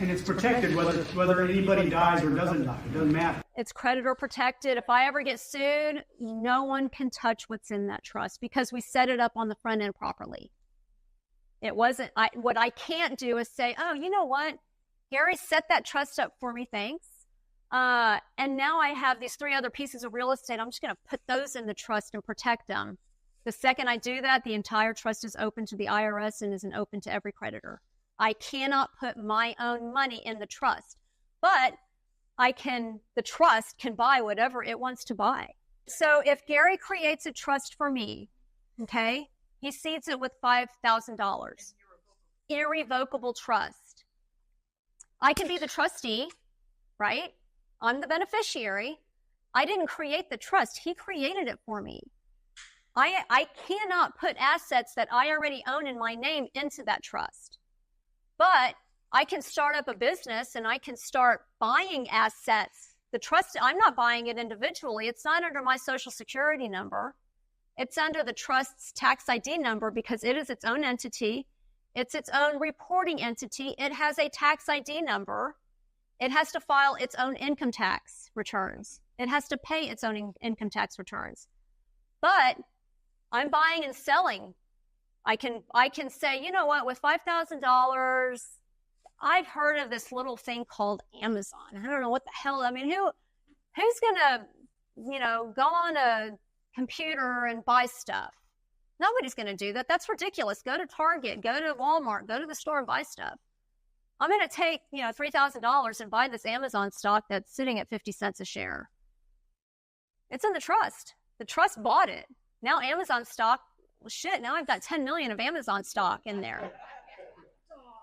And it's protected whether anybody dies or doesn't die. It doesn't matter. It's creditor protected. If I ever get sued, no one can touch what's in that trust because we set it up on the front end properly. It wasn't, what I can't do is say, oh, you know what? Gary set that trust up for me, thanks. And now I have these 3 other pieces of real estate. I'm just going to put those in the trust and protect them. The second I do that, the entire trust is open to the IRS and isn't open to every creditor. I cannot put my own money in the trust, but the trust can buy whatever it wants to buy. So if Gary creates a trust for me, okay, he seeds it with $5,000, irrevocable trust. I can be the trustee, right? I'm the beneficiary. I didn't create the trust. He created it for me. I cannot put assets that I already own in my name into that trust. But I can start up a business and I can start buying assets. The trust, I'm not buying it individually. It's not under my social security number. It's under the trust's tax ID number because it is its own entity. It's its own reporting entity. It has a tax ID number. It has to file its own income tax returns. It has to pay its own income tax returns. But I'm buying and selling. I can say, you know what, with $5,000, I've heard of this little thing called Amazon. I don't know what the hell, I mean, who's gonna, go on a computer and buy stuff? Nobody's gonna do that. That's ridiculous. Go to Target, go to Walmart, go to the store and buy stuff. I'm gonna take, $3,000 and buy this Amazon stock that's sitting at 50 cents a share. It's in the trust. The trust bought it. Now Amazon stock, well, shit, now I've got 10 million of Amazon stock in there.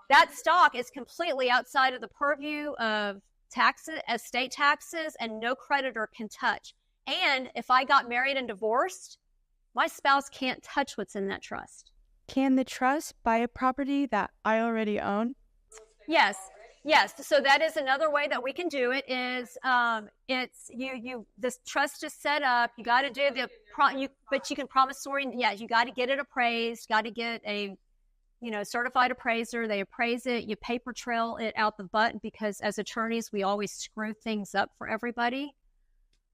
That stock is completely outside of the purview of taxes, estate taxes, and no creditor can touch. And if I got married and divorced, my spouse can't touch what's in that trust. Can the trust buy a property that I already own? Yes. So that is another way that we can do it is this trust is set up. You got to do but you can promissory. Yeah, you got to get it appraised. Got to get a, certified appraiser. They appraise it. You paper trail it out the butt because as attorneys, we always screw things up for everybody.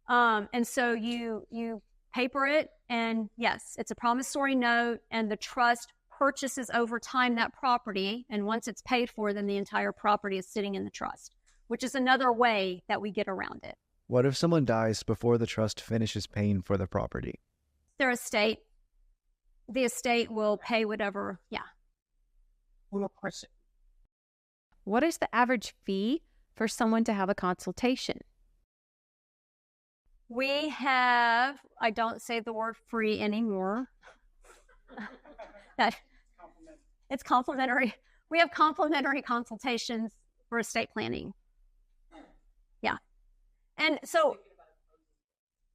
And so you paper it, and yes, it's a promissory note, and the trust purchases over time that property, and once it's paid for, then the entire property is sitting in the trust, which is another way that we get around it. What if someone dies before the trust finishes paying for the property? The estate will pay whatever, yeah. What is the average fee for someone to have a consultation? We have, I don't say the word free anymore. It's complimentary. We have complimentary consultations for estate planning. Yeah. And so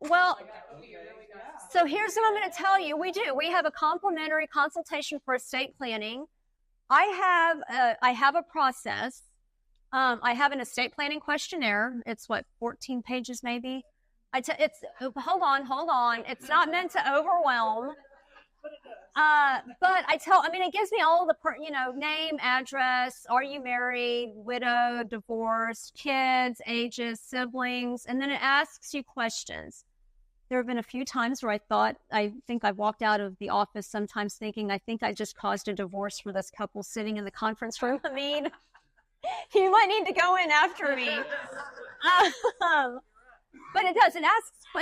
here's what I'm going to tell you. We have a complimentary consultation for estate planning. I have a process. I have an estate planning questionnaire. It's 14 pages maybe. Hold on. It's not meant to overwhelm. But it gives me all the, name, address, are you married, widowed, divorced, kids, ages, siblings, and then it asks you questions. There have been a few times where I think I've walked out of the office sometimes thinking, I think I just caused a divorce for this couple sitting in the conference room. I mean, you might need to go in after me. But it does. It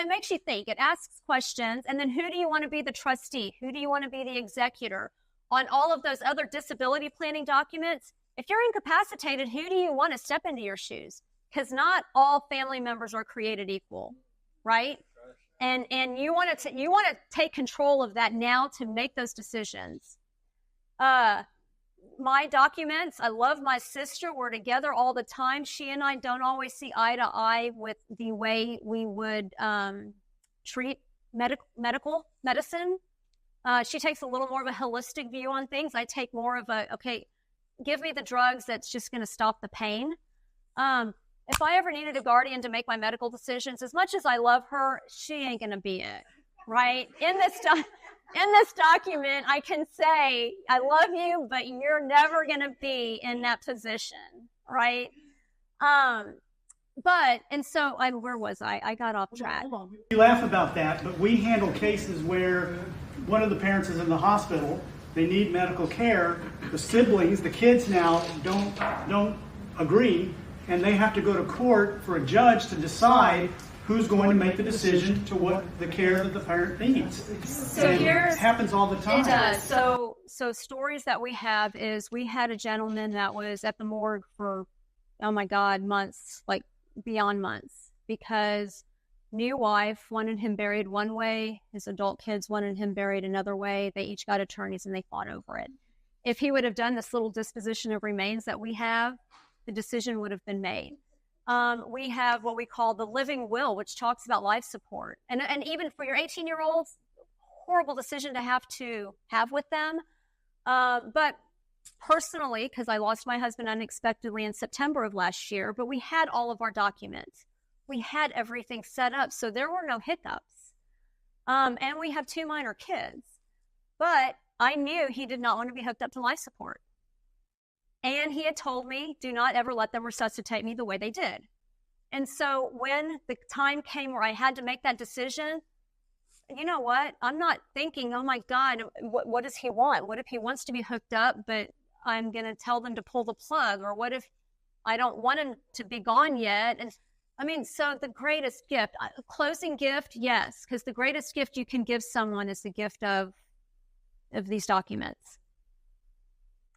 makes you think. It asks questions. And then who do you want to be the trustee? Who do you want to be the executor? On all of those other disability planning documents, if you're incapacitated, who do you want to step into your shoes? Because not all family members are created equal, right? And you want to take control of that now to make those decisions. My documents, I love my sister. We're together all the time. She and I don't always see eye to eye with the way we would treat medicine. She takes a little more of a holistic view on things. I take more of okay, give me the drugs that's just going to stop the pain. If I ever needed a guardian to make my medical decisions, as much as I love her, she ain't going to be it, right? In this document, I can say, I love you, but you're never going to be in that position, right? Where was I? I got off track. You laugh about that, but we handle cases where one of the parents is in the hospital, they need medical care, the siblings, the kids now don't agree, and they have to go to court for a judge to decide who's going to make the decision to what the care that the parent needs. So it happens all the time. It does. So stories that we have is we had a gentleman that was at the morgue for, oh my God, months, like beyond months, because new wife wanted him buried one way, his adult kids wanted him buried another way. They each got attorneys and they fought over it. If he would have done this little disposition of remains that we have, the decision would have been made. We have what we call the living will, which talks about life support. And even for your 18-year-olds, horrible decision to have with them. But personally, because I lost my husband unexpectedly in September of last year, but we had all of our documents. We had everything set up, so there were no hiccups. And we have 2 minor kids. But I knew he did not want to be hooked up to life support. And he had told me, do not ever let them resuscitate me the way they did. And so when the time came where I had to make that decision, you know what? I'm not thinking, oh my God, what does he want? What if he wants to be hooked up, but I'm going to tell them to pull the plug? Or what if I don't want him to be gone yet? And so the greatest gift, closing gift, yes, because the greatest gift you can give someone is the gift of these documents.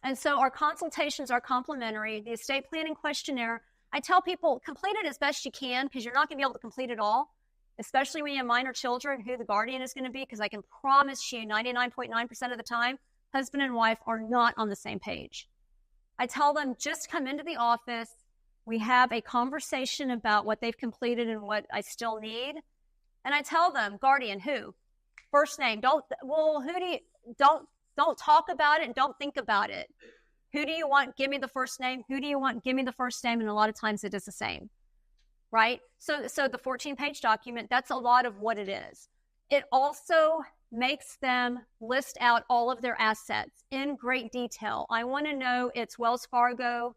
And so our consultations are complimentary. The estate planning questionnaire, I tell people, complete it as best you can, because you're not going to be able to complete it all, especially when you have minor children, who the guardian is going to be, because I can promise you 99.9% of the time, husband and wife are not on the same page. I tell them, just come into the office. We have a conversation about what they've completed and what I still need. And I tell them, guardian, who? First name. Don't talk about it and don't think about it. Who do you want? Give me the first name. Who do you want? Give me the first name. And a lot of times it is the same, right? So the 14-page document, that's a lot of what it is. It also makes them list out all of their assets in great detail. I want to know its Wells Fargo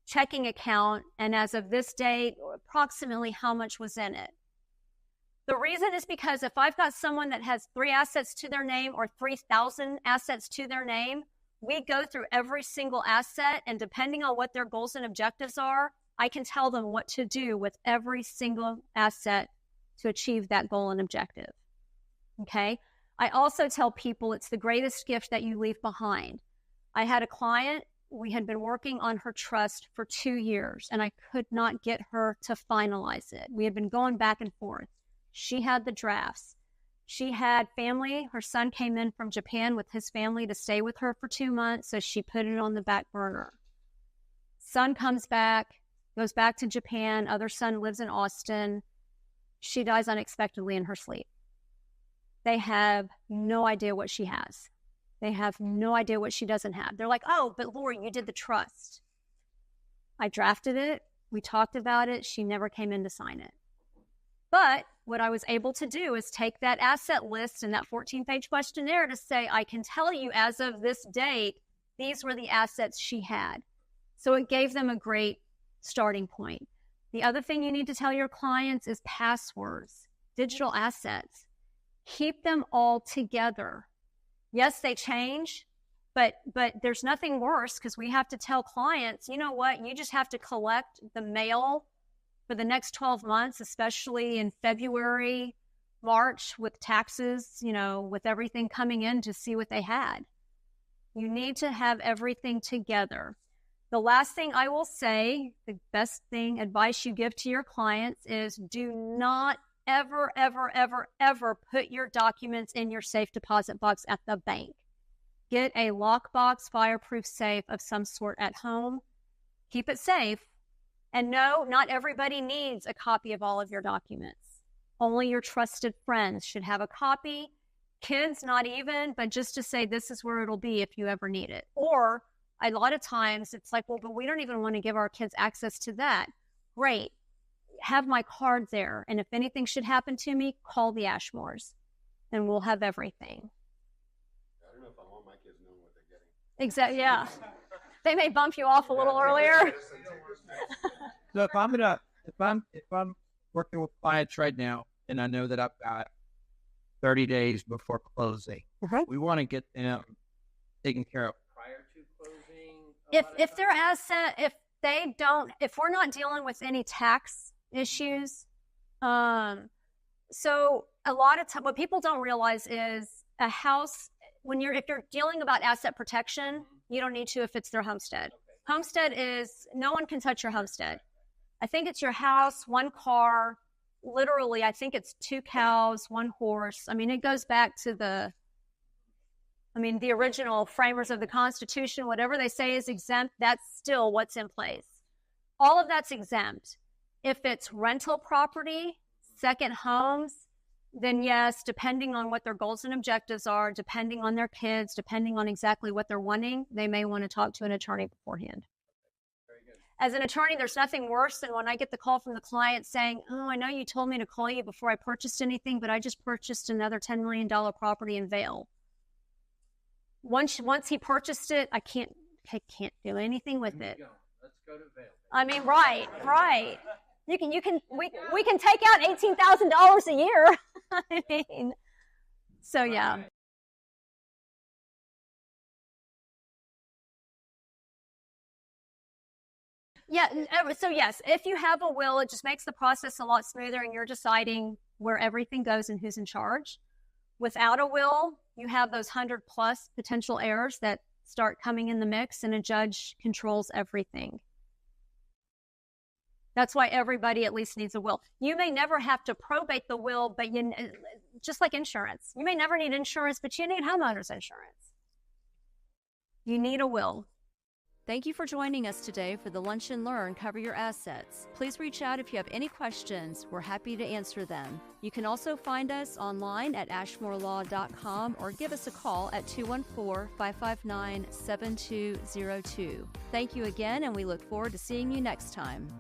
checking account, and as of this date, approximately how much was in it. The reason is because if I've got someone that has 3 assets to their name or 3,000 assets to their name, we go through every single asset, and depending on what their goals and objectives are, I can tell them what to do with every single asset to achieve that goal and objective. Okay? I also tell people it's the greatest gift that you leave behind. I had a client, we had been working on her trust for 2 years, and I could not get her to finalize it. We had been going back and forth. She had the drafts. She had family. Her son came in from Japan with his family to stay with her for 2 months, so she put it on the back burner. Son comes back, goes back to Japan. Other son lives in Austin. She dies unexpectedly in her sleep. They have no idea what she has. They have no idea what she doesn't have. They're like, oh, but Lori, you did the trust. I drafted it. We talked about it. She never came in to sign it. But what I was able to do is take that asset list and that 14-page questionnaire to say, I can tell you as of this date, these were the assets she had. So it gave them a great starting point. The other thing you need to tell your clients is passwords, digital assets. Keep them all together. Yes, they change, but there's nothing worse, because we have to tell clients, you know what, you just have to collect the mail for the next 12 months, especially in February, March, with taxes, with everything coming in, to see what they had. You need to have everything together. The last thing I will say, the best advice you give to your clients is, do not ever, ever, ever, ever put your documents in your safe deposit box at the bank. Get a lockbox, fireproof safe of some sort at home. Keep it safe. And no, not everybody needs a copy of all of your documents. Only your trusted friends should have a copy. Kids, not even, but just to say, this is where it'll be if you ever need it. Or a lot of times it's like, well, but we don't even want to give our kids access to that. Great. Have my card there. And if anything should happen to me, call the Ashmores and we'll have everything. I don't know if I want my kids knowing what they're getting. Exactly. Yeah. They may bump you off a little earlier. So if I'm working with clients right now, and I know that I've got 30 days before closing, we want to get them taken care of prior to closing. If their asset, if we're not dealing with any tax issues, so a lot of time, what people don't realize is a house, if you're dealing about asset protection, you don't need to if it's their homestead. Homestead is, no one can touch your homestead. I think it's your house, one car, literally, I think it's 2 cows, 1 horse. I mean, it goes back to the original framers of the Constitution. Whatever they say is exempt, that's still what's in place. All of that's exempt. If it's rental property, second homes, then yes, depending on what their goals and objectives are, depending on their kids, depending on exactly what they're wanting, they may want to talk to an attorney beforehand. As an attorney, there's nothing worse than when I get the call from the client saying, oh, I know you told me to call you before I purchased anything, but I just purchased another $10 million property in Vail. Once he purchased it, I can't do anything with it. Let's go to Vail. I mean, right. We can take out $18,000 a year. I mean, so yeah. Yeah, so yes, if you have a will, it just makes the process a lot smoother and you're deciding where everything goes and who's in charge. Without a will, you have those 100+ potential heirs that start coming in the mix, and a judge controls everything. That's why everybody at least needs a will. You may never have to probate the will, but just like insurance. You may never need insurance, but you need homeowners insurance. You need a will. Thank you for joining us today for the Lunch and Learn Cover Your Assets. Please reach out if you have any questions. We're happy to answer them. You can also find us online at ashmorelaw.com or give us a call at 214-559-7202. Thank you again, and we look forward to seeing you next time.